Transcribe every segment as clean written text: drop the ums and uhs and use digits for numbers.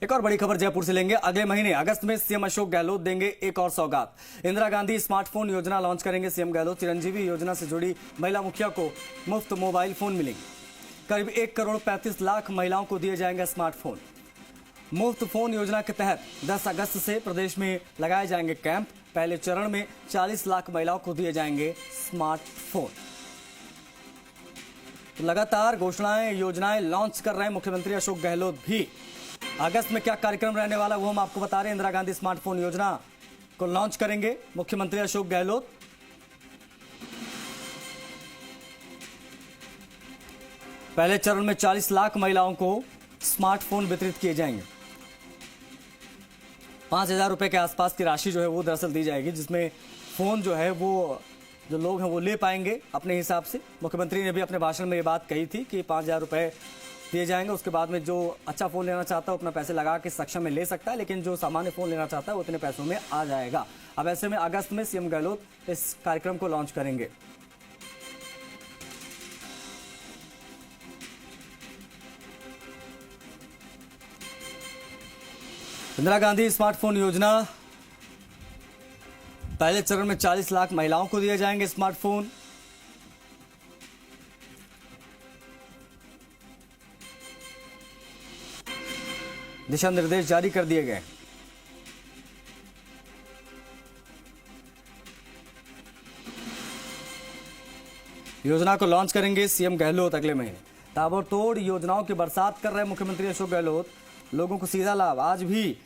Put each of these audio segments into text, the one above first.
एक और बड़ी खबर जयपुर से लेंगे। अगले महीने अगस्त में सीएम अशोक गहलोत देंगे एक और सौगात। इंदिरा गांधी स्मार्टफोन योजना लॉन्च करेंगे सीएम गहलोत। चिरंजीवी योजना से जुड़ी महिला मुखिया को मुफ्त मोबाइल फोन मिलेंगे। करीब 1 करोड़ 35 लाख महिलाओं को दिए जाएंगे स्मार्टफोन। मुफ्त फोन योजना के तहत 10 अगस्त से प्रदेश में लगाए जाएंगे कैंप। पहले चरण में 40 लाख महिलाओं को दिए जाएंगे स्मार्टफोन। तो लगातार घोषणाएं योजनाएं लॉन्च कर रहे हैं मुख्यमंत्री अशोक गहलोत भी। अगस्त में क्या कार्यक्रम रहने वाला वो हम आपको बता रहे हैं। इंदिरा गांधी स्मार्टफोन योजना को लॉन्च करेंगे मुख्यमंत्री अशोक गहलोत। पहले चरण में 40 लाख महिलाओं को स्मार्टफोन वितरित किए जाएंगे। 5,000 रुपए के आसपास की राशि जो है वो दरअसल दी जाएगी, जिसमें फोन जो है वो जो लोग हैं वो ले पाएंगे अपने हिसाब से। मुख्यमंत्री ने भी अपने भाषण में ये बात कही थी कि 5,000 रुपए दिए जाएंगे। उसके बाद में जो अच्छा फोन लेना चाहता है अपना पैसे लगा के सक्षम में ले सकता है, लेकिन जो सामान्य फोन लेना चाहता है वो उतने पैसों में आ जाएगा। अब ऐसे में अगस्त में सीएम गहलोत इस कार्यक्रम को लॉन्च करेंगे। इंदिरा गांधी स्मार्टफोन योजना, पहले चरण में 40 लाख महिलाओं को दिए जाएंगे स्मार्टफोन। दिशा निर्देश जारी कर दिए गए। योजना को लॉन्च करेंगे सीएम गहलोत अगले महीने। ताबड़तोड़ योजनाओं की बरसात कर रहे मुख्यमंत्री अशोक गहलोत। लोगों को सीधा लाभ, आज भी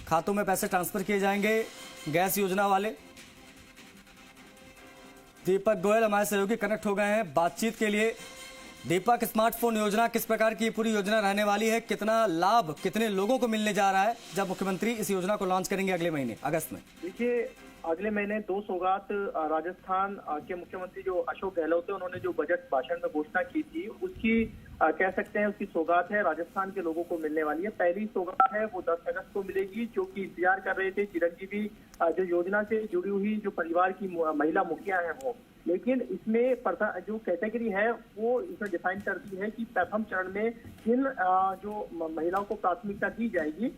खातों में पैसे ट्रांसफर किए जाएंगे। गैस योजना वाले दीपक गोयल हमारे सहयोगी कनेक्ट हो गए हैं बातचीत के लिए। दीपक, स्मार्टफोन योजना किस प्रकार की पूरी योजना रहने वाली है? कितना लाभ कितने लोगों को मिलने जा रहा है जब मुख्यमंत्री इस योजना को लॉन्च करेंगे अगले महीने अगस्त में? देखिए, अगले महीने 2 सौगात राजस्थान के मुख्यमंत्री जो अशोक गहलोत है, उन्होंने जो बजट भाषण में घोषणा की थी उसकी कह सकते हैं उसकी सौगात है राजस्थान के लोगों को मिलने वाली है। पहली सौगात है वो 10 अगस्त को मिलेगी, जो कि इंतजार कर रहे थे चिरंजीवी जो योजना से जुड़ी हुई जो परिवार की महिला मुखिया है वो। लेकिन इसमें जो कैटेगरी है वो इसमें डिफाइन कर दी है कि प्रथम चरण में किन जो महिलाओं को प्राथमिकता दी जाएगी।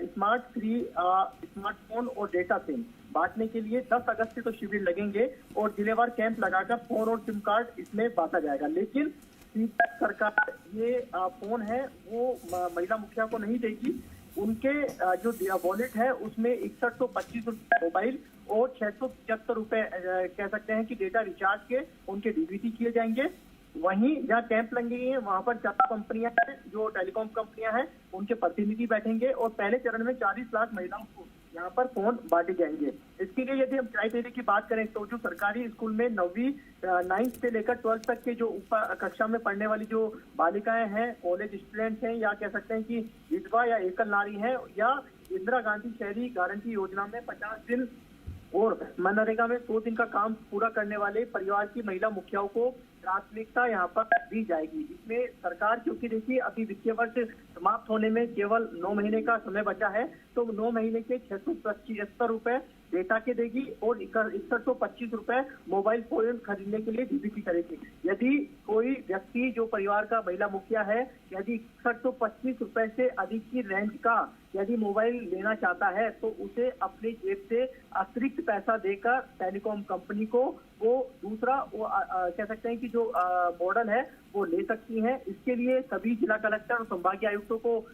स्मार्टफोन और डेटा सिम बांटने के लिए 10 अगस्त से तो शिविर लगेंगे और जिलेवार कैंप लगाकर फोन और सिम कार्ड इसमें बांटा जाएगा। लेकिन सरकार ये फोन है वो महिला मुखिया को नहीं देगी। उनके जो वॉलेट है उसमें 6125 रुपए मोबाइल और 675 रुपए कह सकते हैं कि डेटा रिचार्ज के उनके डीबीटी किए जाएंगे। वहीं जहाँ कैंप लगेंगे हैं वहां पर 4 कंपनियां हैं जो टेलीकॉम कंपनियां हैं, उनके प्रतिनिधि बैठेंगे और पहले चरण में 40 लाख महिलाओं को यहाँ पर फोन बांटे जाएंगे। इसके लिए यदि हम क्राइटेरिया की बात करें तो जो सरकारी स्कूल में 9वीं से लेकर 12th तक के जो ऊपर कक्षा में पढ़ने वाली जो बालिकाएं हैं, कॉलेज स्टूडेंट्स हैं, या कह सकते हैं कि विधवा या एकल नारी है, या इंदिरा गांधी शहरी गारंटी योजना में 50 दिन और मनरेगा में 100 दिन का काम पूरा करने वाले परिवार की महिला मुखियाओं को प्राथमिकता यहाँ पर दी जाएगी। इसमें सरकार, क्योंकि देखिए अभी वित्तीय वर्ष समाप्त होने में केवल 9 महीने का समय बचा है, तो 9 महीने के 675 रुपए डेटा के देगी और 6125 रुपए मोबाइल फोन खरीदने के लिए डीबीटी करेगी। यदि कोई व्यक्ति जो परिवार का महिला मुखिया है यदि 6125 रुपए से अधिक की रेंज का यदि मोबाइल लेना चाहता है तो उसे अपनी जेब से अतिरिक्त पैसा देकर टेलीकॉम कंपनी को वो दूसरा कह सकते हैं कि जो मॉडल है वो ले सकती हैं। इसके लिए सभी जिला कलेक्टर और संभागीय आयुक्तों को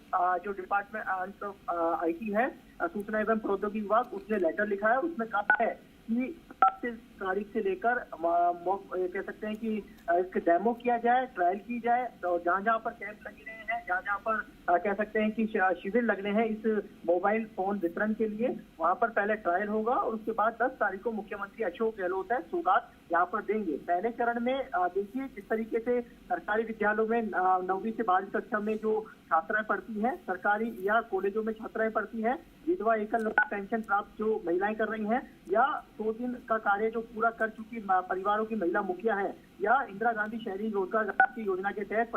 जो डिपार्टमेंट ऑफ आईटी है, सूचना एवं प्रौद्योगिकी विभाग, उसने लेटर लिखा है। उसमें कहा है कि 7 तारीख से लेकर कह सकते हैं कि इसके डेमो किया जाए, ट्रायल की जाए, तो जहां जहां पर कैंप लगे रहे हैं, जहां जहां पर कह सकते हैं कि शिविर लगने हैं इस मोबाइल फोन वितरण के लिए, वहां पर पहले ट्रायल होगा और उसके बाद 10 तारीख को मुख्यमंत्री अशोक गहलोत है सौगात यहाँ पर देंगे। पहले चरण में देखिए जिस तरीके से सरकारी विद्यालयों में 9वीं से 12वीं कक्षा में जो छात्राएं पढ़ती हैं, सरकारी या कॉलेजों में छात्राएं पढ़ती हैं, विधवा एकल पेंशन प्राप्त जो महिलाएं कर रही हैं, या 100 दिन का कार्य जो पूरा कर चुकी परिवारों की महिला मुखिया है, या इंदिरा गांधी शहरी रोजगार गारंटी योजना के तहत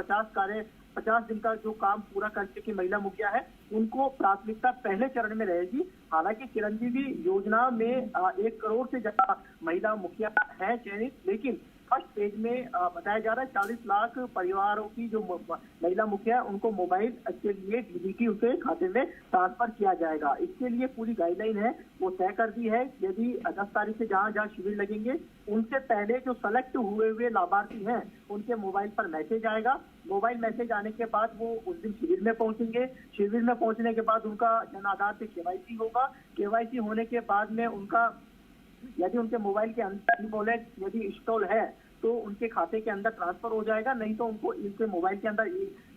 50 दिन का जो काम पूरा कर चुकी महिला मुखिया है, उनको प्राथमिकता पहले चरण में रहेगी। हालांकि चिरंजीवी योजना में 1 करोड़ से ज्यादा महिला मुखिया है चयनित, लेकिन फर्स्ट पेज में बताया जा रहा है 40 लाख परिवारों की जो महिला मुखिया है उनको मोबाइल के लिए डीबीटी उनके खाते में ट्रांसफर किया जाएगा। इसके लिए पूरी गाइडलाइन है वो तय कर दी है। यदि 10 तारीख से जहां जहां शिविर लगेंगे उनसे पहले जो सेलेक्ट हुए लाभार्थी हैं उनके मोबाइल पर मैसेज आएगा। मोबाइल मैसेज आने के बाद वो उस दिन शिविर में पहुंचेंगे। शिविर में पहुंचने के बाद उनका जन आधार पे केवाईसी होगा। केवाईसी होने के बाद में उनका यदि उनके मोबाइल के अंदर वॉलेट यदि इंस्टॉल है तो उनके खाते के अंदर ट्रांसफर हो जाएगा, नहीं तो उनको इनके मोबाइल के अंदर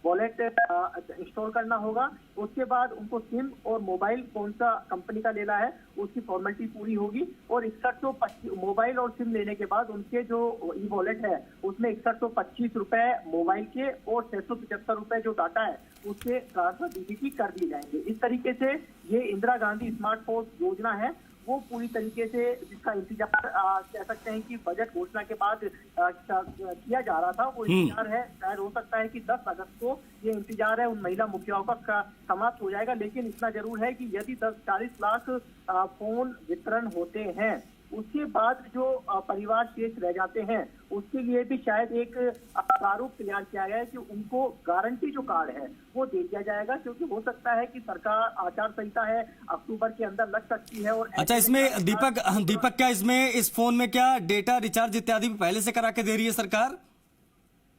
वॉलेट इंस्टॉल करना होगा। उसके बाद उनको सिम और मोबाइल कौन सा कंपनी का लेना है उसकी फॉर्मेलिटी पूरी होगी और 6125 मोबाइल और सिम लेने के बाद उनके जो ई वॉलेट है उसमें 6125 रुपए मोबाइल के और 675 रुपए जो डाटा है उसके ट्रांसफर डीबीटी कर दिए जाएंगे। इस तरीके से ये इंदिरा गांधी स्मार्टफोन योजना है वो पूरी तरीके से जिसका इंतजार कह सकते हैं कि बजट घोषणा के बाद किया जा रहा था वो इंतजार है। शायद हो सकता है कि 10 अगस्त को ये इंतजार है उन महिला मुखियाओं का समाप्त हो जाएगा। लेकिन इतना जरूर है कि यदि 40 लाख फोन वितरण होते हैं उसके बाद जो परिवार शेष रह जाते हैं उसके लिए भी शायद एक प्रारूप तैयार किया गया है कि उनको गारंटी जो कार्ड है वो दे दिया जाएगा, क्योंकि हो सकता है कि सरकार आचार संहिता है अक्टूबर के अंदर लग सकती है। और अच्छा, इसमें दीपक क्या इसमें इस फोन में क्या डेटा रिचार्ज इत्यादि भी पहले से करा के दे रही है सरकार?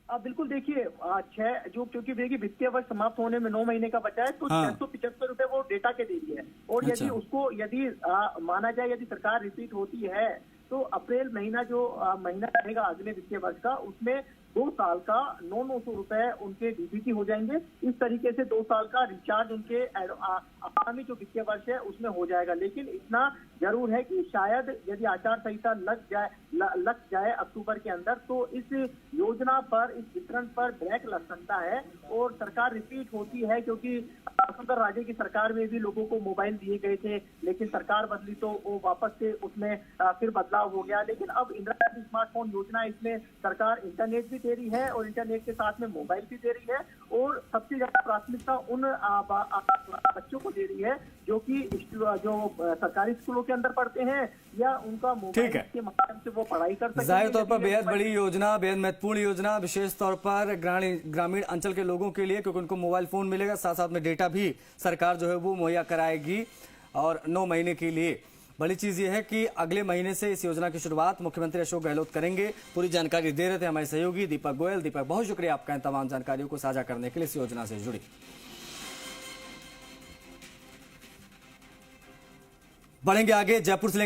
बिल्कुल देखिए 6 जो क्योंकि देखिए वित्तीय वर्ष समाप्त होने में 9 महीने का बचा है तो 675 रुपए वो डेटा के दे रही है। और यदि उसको यदि माना जाए यदि सरकार रिपीट होती है तो अप्रैल महीना जो महीना रहेगा अगले वित्तीय वर्ष का उसमें 2 साल का 900 रुपए उनके डीबीटी हो जाएंगे। इस तरीके से 2 साल का रिचार्ज उनके आगामी जो वित्तीय वर्ष है उसमें हो जाएगा। लेकिन इतना जरूर है कि शायद यदि आचार संहिता लग जाए अक्टूबर के अंदर तो इस योजना पर इस वितरण पर ब्रेक लग सकता है और सरकार रिपीट होती है, क्योंकि वसुंधरा राजे की सरकार में भी लोगों को मोबाइल दिए गए थे लेकिन सरकार बदली तो वो वापस से उसमें फिर बदलाव हो गया। लेकिन अब इंदिरा गांधी स्मार्टफोन योजना इसमें सरकार इंटरनेट भी दे रही है और इंटरनेट के साथ में मोबाइल भी दे रही है और सबसे ज्यादा प्राथमिकता उन बच्चों को दे रही है जो कि जो सरकारी स्कूलों के अंदर पढ़ते हैं या उनका मोबाइल के माध्यम से वो पढ़ाई कर सकते हैं। जाहिर तौर पर बेहद बड़ी योजना, बेहद महत्वपूर्ण योजना, विशेष तौर पर ग्रामीण अंचल के लोगों के लिए, क्योंकि उनको मोबाइल फोन मिलेगा, साथ साथ में डेटा भी सरकार जो है वो मुहैया कराएगी और 9 महीने के लिए। बड़ी चीज ये है कि अगले महीने से इस योजना की शुरुआत मुख्यमंत्री अशोक गहलोत करेंगे। पूरी जानकारी दे रहे थे हमारे सहयोगी दीपक गोयल। दीपक, बहुत शुक्रिया आपका इन तमाम जानकारियों को साझा करने के लिए इस योजना से जुड़ी। बढ़ेंगे आगे, जयपुर से